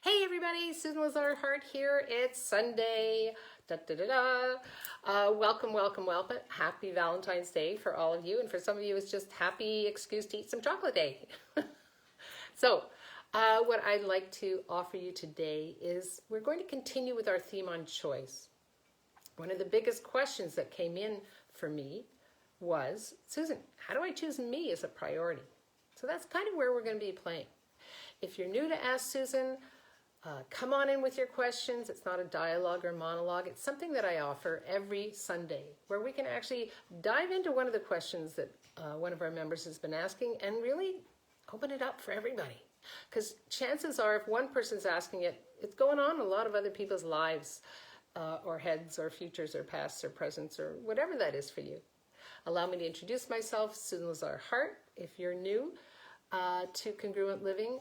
Hey everybody, Susan Lazar Hart here. It's Sunday. Da, da, da, da. Welcome, welcome, welcome. Happy Valentine's Day for all of you. And for some of you, it's just happy excuse to eat some chocolate day. What I'd like to offer you today is we're going to continue with our theme on choice. One of the biggest questions that came in for me was, Susan, how do I choose me as a priority? So that's kind of where we're going to be playing. If you're new to Ask Susan, come on in with your questions. It's not a dialogue or monologue. It's something that I offer every Sunday where we can actually dive into one of the questions that one of our members has been asking and really open it up for everybody. Because chances are if one person's asking it, it's going on in a lot of other people's lives or heads or futures or pasts or presents or whatever that is for you. Allow me to introduce myself, Susan Lazar Hart. If you're new to Congruent Living,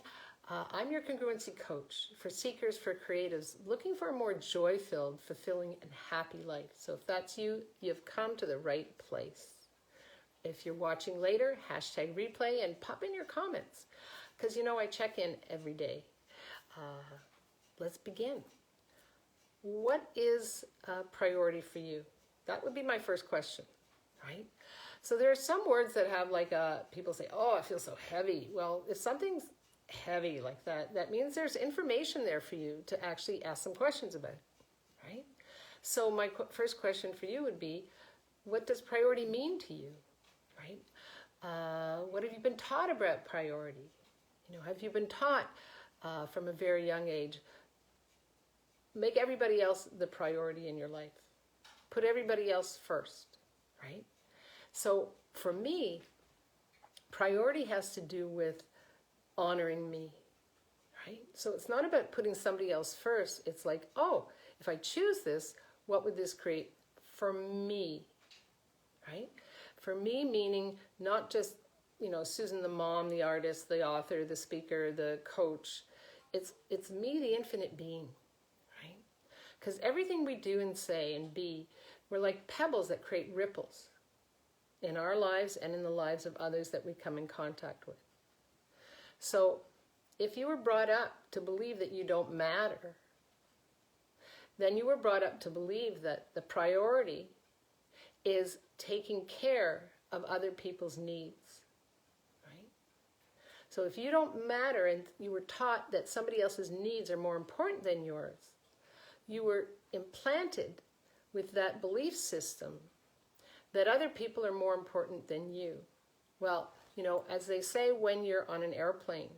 I'm your congruency coach for seekers, for creatives, looking for a more joy-filled, fulfilling, and happy life. So if that's you, you've come to the right place. If you're watching later, hashtag replay and pop in your comments. Because you know I check in every day. Let's begin. What is a priority for you? That would be my first question, right? So there are some words that have like people say, oh, I feel so heavy. Well, if something's heavy like that, that means there's information there for you to actually ask some questions about, right? So my first question for you would be, what does priority mean to you, right? What have you been taught about priority? You know, have you been taught from a very young age, make everybody else the priority in your life. Put everybody else first, right? So for me, priority has to do with honoring me, right? So it's not about putting somebody else first. It's like, oh, if I choose this, what would this create for me, right? For me, meaning not just, you know, Susan the mom, the artist, the author, the speaker, the coach. It's me, the infinite being, right? Because everything we do and say and be, we're like pebbles that create ripples in our lives and in the lives of others that we come in contact with. So if you were brought up to believe that you don't matter, then you were brought up to believe that the priority is taking care of other people's needs, right? So if you don't matter and you were taught that somebody else's needs are more important than yours, you were implanted with that belief system that other people are more important than you. Well, you know, as they say when you're on an airplane,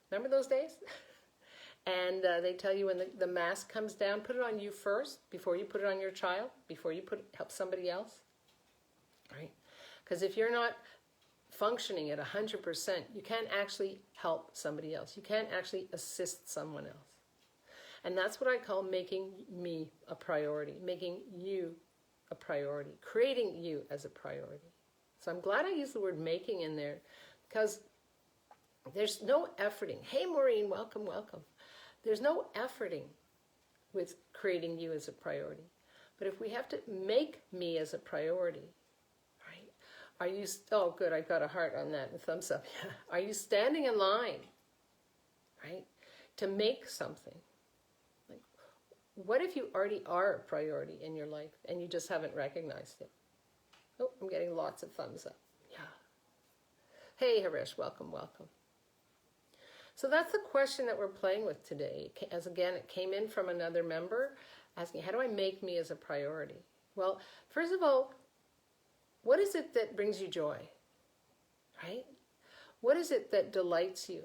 remember those days? And they tell you when the mask comes down, put it on you first before you put it on your child, before you help somebody else, right? Because if you're not functioning at 100%, you can't actually help somebody else. You can't actually assist someone else. And that's what I call making me a priority, making you a priority, creating you as a priority. So I'm glad I used the word making in there because there's no efforting. Hey, Maureen, welcome, welcome. There's no efforting with creating you as a priority. But if we have to make me as a priority, right? Are you, oh good, I've got a heart on that and a thumbs up. Yeah. Are you standing in line, right, to make something? Like, what if you already are a priority in your life and you just haven't recognized it? Oh, I'm getting lots of thumbs up. Yeah. Hey, Harish, welcome, welcome. So that's the question that we're playing with today. As again, it came in from another member asking, how do I make me as a priority? Well, first of all, what is it that brings you joy, right? What is it that delights you?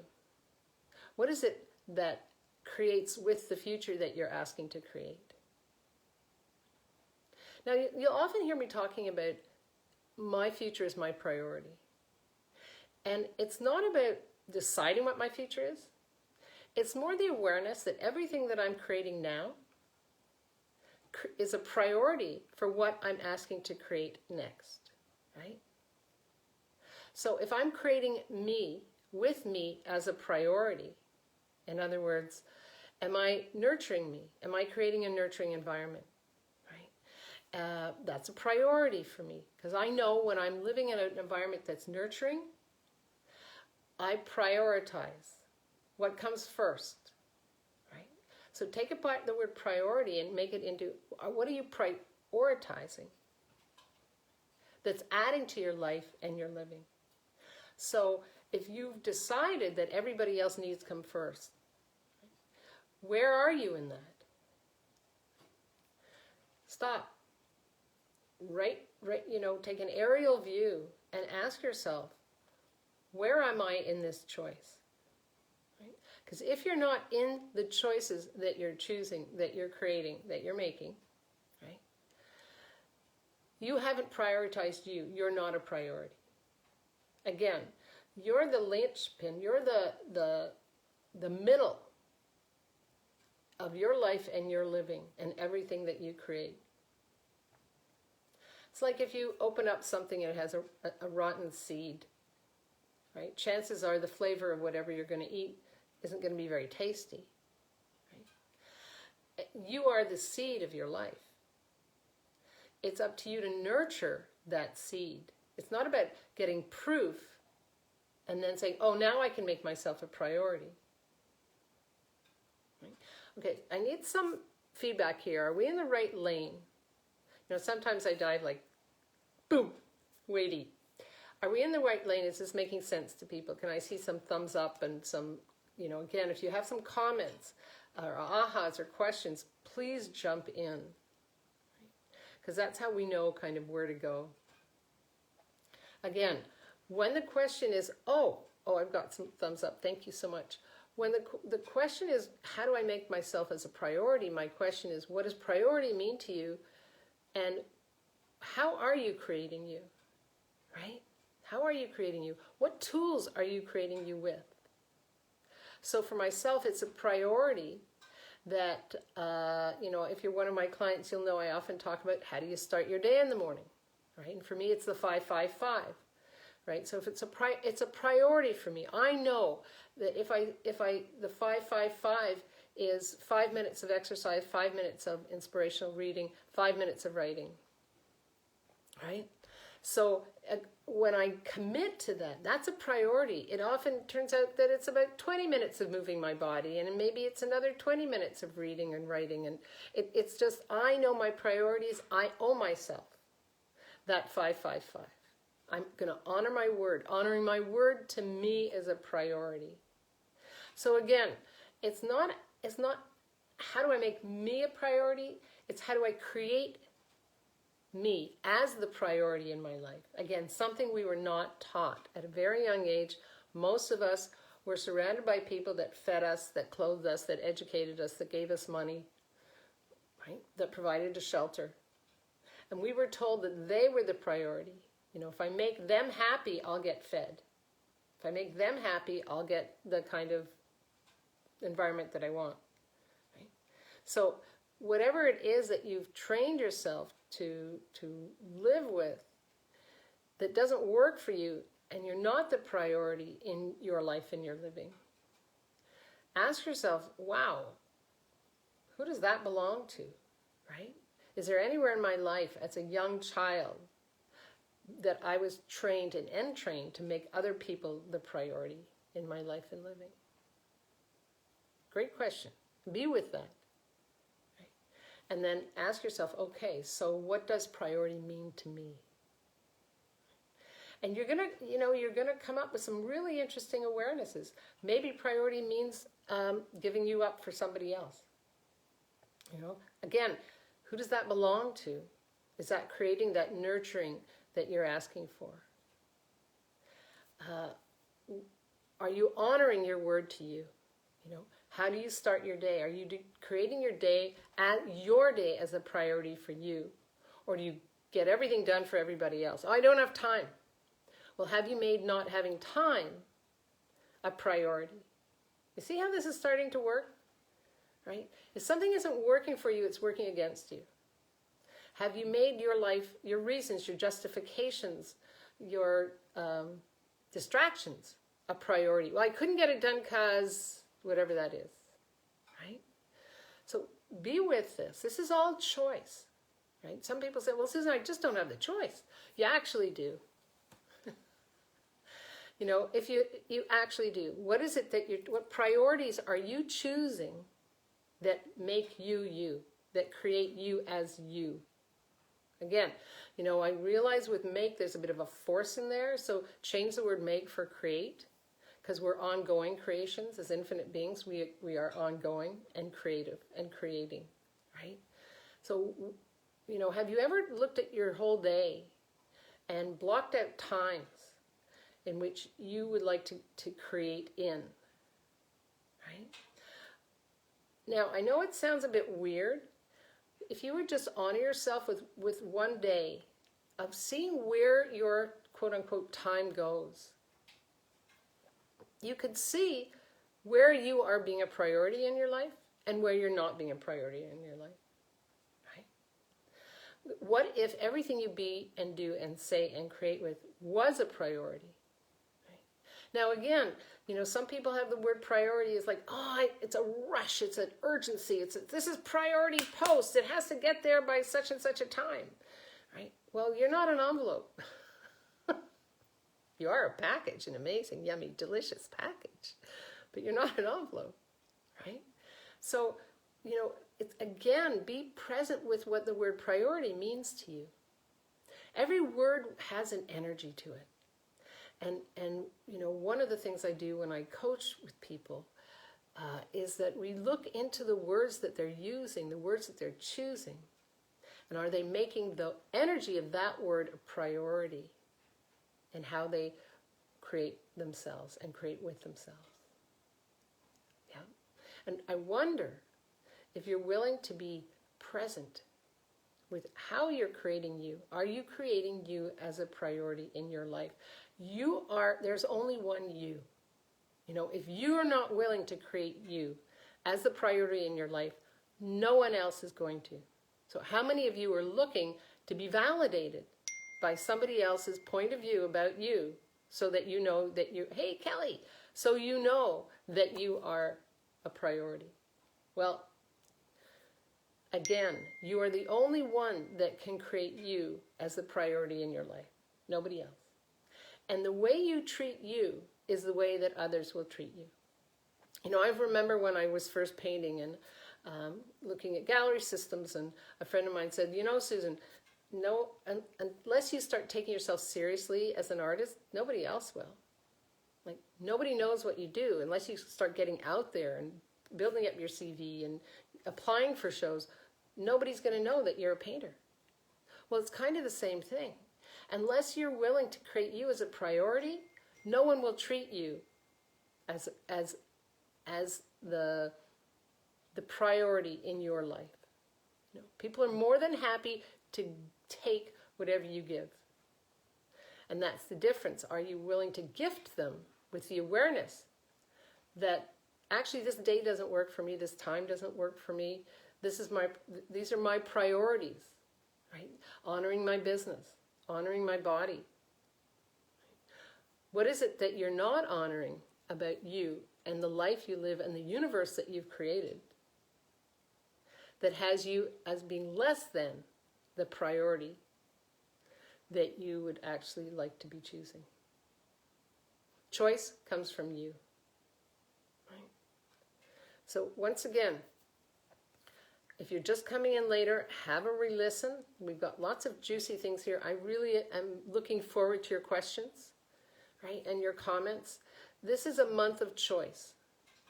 What is it that creates with the future that you're asking to create? Now, you'll often hear me talking about my future is my priority. And it's not about deciding what my future is. It's more the awareness that everything that I'm creating now is a priority for what I'm asking to create next, right? So if I'm creating me, with me as a priority, in other words, am I nurturing me? Am I creating a nurturing environment? That's a priority for me because I know when I'm living in an environment that's nurturing, I prioritize what comes first. So take apart the word priority and make it into, what are you prioritizing that's adding to your life and your living? So if you've decided that everybody else needs to come first, where are you in that? Stop. Take an aerial view and ask yourself, where am I in this choice? Because if you're not in the choices that you're choosing, that you're creating, that you're making, right, you haven't prioritized you. You're not a priority. Again, you're the linchpin. You're the middle of your life and your living and everything that you create. It's like if you open up something and it has a rotten seed, right? Chances are the flavor of whatever you're going to eat isn't going to be very tasty. Right? You are the seed of your life. It's up to you to nurture that seed. It's not about getting proof and then saying, oh, now I can make myself a priority. Right? Okay, I need some feedback here. Are we in the right lane? Sometimes I dive like, boom, weighty. Are we in the right lane? Is this making sense to people? Can I see some thumbs up and some, again, if you have some comments or ahas or questions, please jump in. Because that's how we know kind of where to go. Again, when the question is, oh, I've got some thumbs up. Thank you so much. When the question is, how do I make myself as a priority? My question is, what does priority mean to you? And how are you creating you? Right? How are you creating you? What tools are you creating you with? So for myself, it's a priority that, if you're one of my clients, you'll know I often talk about how do you start your day in the morning, right? And for me, it's the 5-5-5, right? So if it's a priority for me. I know that if the 5-5-5 is 5 minutes of exercise, 5 minutes of inspirational reading, 5 minutes of writing, right? So when I commit to that, that's a priority. It often turns out that it's about 20 minutes of moving my body, and maybe it's another 20 minutes of reading and writing. And it's just, I know my priorities. I owe myself that 5-5-5. I'm going to honor my word. Honoring my word to me is a priority. So again, it's not how do I make me a priority? It's how do I create me as the priority in my life. Again, something we were not taught at a very young age. Most of us were surrounded by people that fed us, that clothed us, that educated us, that gave us money, right? That provided a shelter. And we were told that they were the priority. If I make them happy, I'll get fed. If I make them happy, I'll get the kind of environment that I want. Right? So whatever it is that you've trained yourself to live with that doesn't work for you and you're not the priority in your life and your living, ask yourself, wow, who does that belong to, right? Is there anywhere in my life as a young child that I was trained and entrained to make other people the priority in my life and living? Great question. Be with that. Right? And then ask yourself, okay, so what does priority mean to me? And you're gonna come up with some really interesting awarenesses. Maybe priority means giving you up for somebody else. Again, who does that belong to? Is that creating that nurturing that you're asking for? Are you honoring your word to you? How do you start your day? Are you creating your day as a priority for you? Or do you get everything done for everybody else? Oh, I don't have time. Well, have you made not having time a priority? You see how this is starting to work? Right? If something isn't working for you, it's working against you. Have you made your life, your reasons, your justifications, your distractions a priority? Well, I couldn't get it done because whatever that is, right? So be with this. This is all choice, right? Some people say, well, Susan, I just don't have the choice. You actually do. If you actually do, what is it that what priorities are you choosing that make you you, that create you as you. Again, you know, I realize with make there's a bit of a force in there, so change the word make for create, because we're ongoing creations as infinite beings. We are ongoing and creative and creating, right? So, you know, have you ever looked at your whole day and blocked out times in which you would like to create in, right? Now, I know it sounds a bit weird. If you would just honor yourself with one day of seeing where your quote-unquote time goes, you could see where you are being a priority in your life and where you're not being a priority in your life, right? What if everything you be and do and say and create with was a priority? Right? Now again, you know, some people have the word priority as like, oh, it's a rush, it's an urgency, this is priority post, it has to get there by such and such a time, right? Well, you're not an envelope. You are a package, an amazing, yummy, delicious package, but you're not an envelope, right? So, you know, it's, again, be present with what the word priority means to you. Every word has an energy to it. And you know, one of the things I do when I coach with people is that we look into the words that they're using, the words that they're choosing, and are they making the energy of that word a priority in how they create themselves and create with themselves. Yeah. And I wonder if you're willing to be present with how you're creating you. Are you creating you as a priority in your life? There's only one you. You know, if you are not willing to create you as the priority in your life, no one else is going to. So how many of you are looking to be validated by somebody else's point of view about you so that you know that hey, Kelly, so you know that you are a priority? Well, again, you are the only one that can create you as the priority in your life. Nobody else. And the way you treat you is the way that others will treat you. You know, I remember when I was first painting and looking at gallery systems, and a friend of mine said, you know, Susan, no, unless you start taking yourself seriously as an artist, nobody else will. Like, nobody knows what you do unless you start getting out there and building up your CV and applying for shows. Nobody's going to know that you're a painter. Well, it's kind of the same thing. Unless you're willing to create you as a priority, no one will treat you as the priority in your life. You know, people are more than happy to take whatever you give. And that's the difference. Are you willing to gift them with the awareness that actually this day doesn't work for me, this time doesn't work for me, these are my priorities, right? Honoring my business, honoring my body. What is it that you're not honoring about you and the life you live and the universe that you've created that has you as being less than the priority that you would actually like to be choosing? Choice comes from you. Right? So once again, if you're just coming in later, have a re-listen. We've got lots of juicy things here. I really am looking forward to your questions, right, and your comments. This is a month of choice,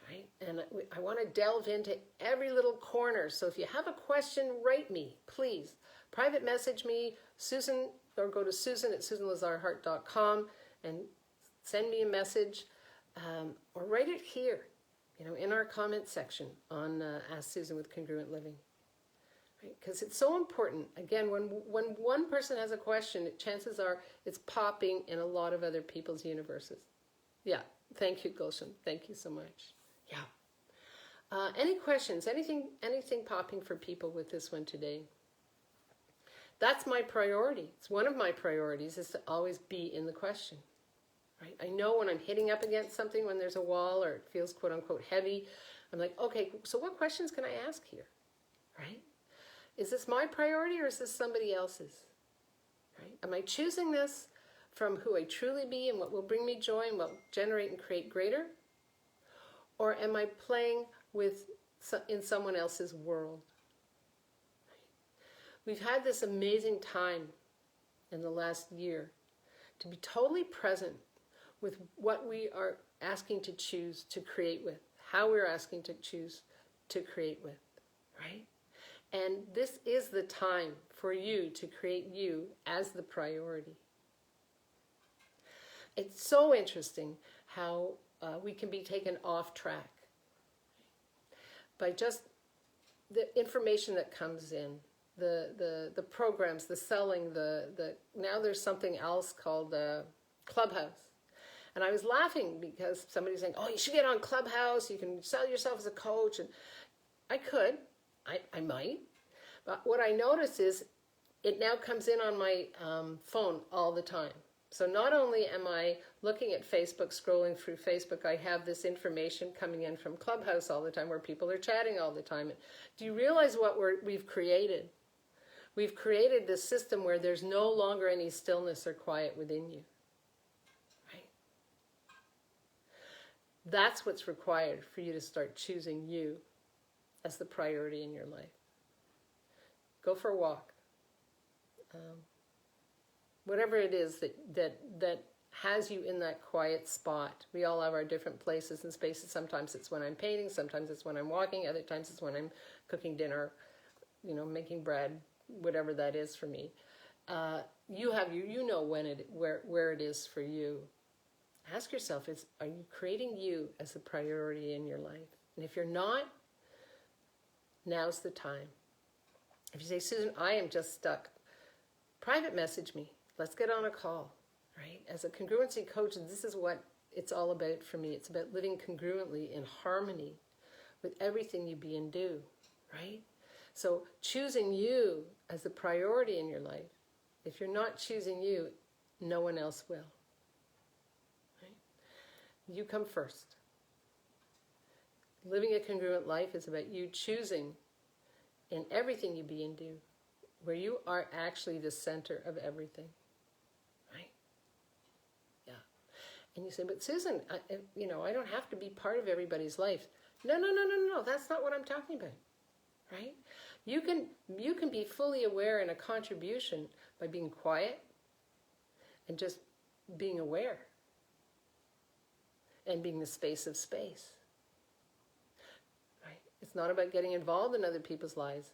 right? And I want to delve into every little corner. So if you have a question, write me, please. Private message me, Susan, or go to susan@susanlazarhart.com and send me a message, or write it here, you know, in our comment section on Ask Susan with Congruent Living. Because it's so important. Again, when one person has a question, chances are it's popping in a lot of other people's universes. Yeah, thank you, Gulshan. Thank you so much. Yeah. Any questions? Anything popping for people with this one today? That's my priority. It's one of my priorities is to always be in the question. Right? I know when I'm hitting up against something, when there's a wall or it feels quote unquote heavy, I'm like, okay, so what questions can I ask here? Right? Is this my priority or is this somebody else's? Right? Am I choosing this from who I truly be and what will bring me joy and what will generate and create greater? Or am I playing with in someone else's world. We've had this amazing time in the last year to be totally present with what we are asking to choose to create with, how we're asking to choose to create with, right? And this is the time for you to create you as the priority. It's so interesting how we can be taken off track by just the information that comes in, the programs, the selling, now there's something else called Clubhouse. And I was laughing because somebody's saying, oh, you should get on Clubhouse, you can sell yourself as a coach. And I could, I might. But what I notice is it now comes in on my phone all the time. So not only am I looking at Facebook, scrolling through Facebook, I have this information coming in from Clubhouse all the time where people are chatting all the time. Do you realize what we've created? We've created this system where there's no longer any stillness or quiet within you. Right? That's what's required for you to start choosing you as the priority in your life. Go for a walk. Whatever it is that has you in that quiet spot. We all have our different places and spaces. Sometimes it's when I'm painting, sometimes it's when I'm walking, other times it's when I'm cooking dinner, making bread, whatever that is for me. You know where it is for you. Ask yourself, are you creating you as a priority in your life? And if you're not, now's the time. If you say, Susan, I am just stuck, private message me. Let's get on a call, right? As a congruency coach, this is what it's all about for me. It's about living congruently in harmony with everything you be and do, right? So choosing you as a priority in your life. If you're not choosing you, no one else will. Right? You come first. Living a congruent life is about you choosing in everything you be and do, where you are actually the center of everything. Right? Yeah. And you say, but Susan, I don't have to be part of everybody's life. No. That's not what I'm talking about. Right? You can be fully aware in a contribution by being quiet and just being aware and being the space of space. Right? It's not about getting involved in other people's lives.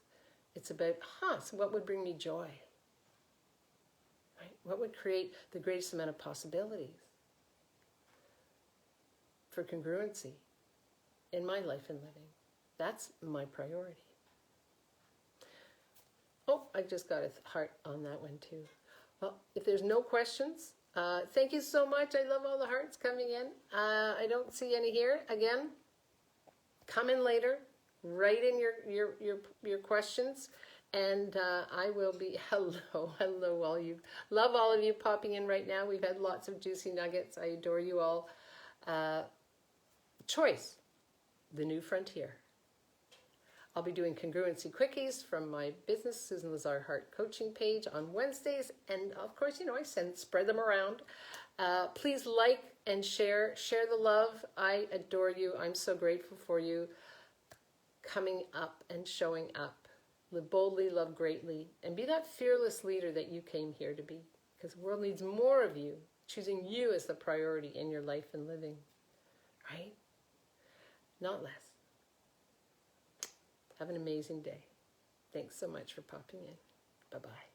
It's about, so what would bring me joy? Right? What would create the greatest amount of possibilities for congruency in my life and living? That's my priority. Oh, I just got a heart on that one too. Well, if there's no questions, thank you so much. I love all the hearts coming in. I don't see any here. Again, come in later. Write in your questions, and I will be, hello all you. Love all of you popping in right now. We've had lots of juicy nuggets. I adore you all. Choice, the new frontier. I'll be doing congruency quickies from my business, Susan Lazar Heart Coaching page on Wednesdays. And of course, I spread them around. Please like and share the love. I adore you. I'm so grateful for you coming up and showing up. Live boldly, love greatly, and be that fearless leader that you came here to be. Because the world needs more of you, choosing you as the priority in your life and living. Right? Not less. Have an amazing day. Thanks so much for popping in. Bye-bye.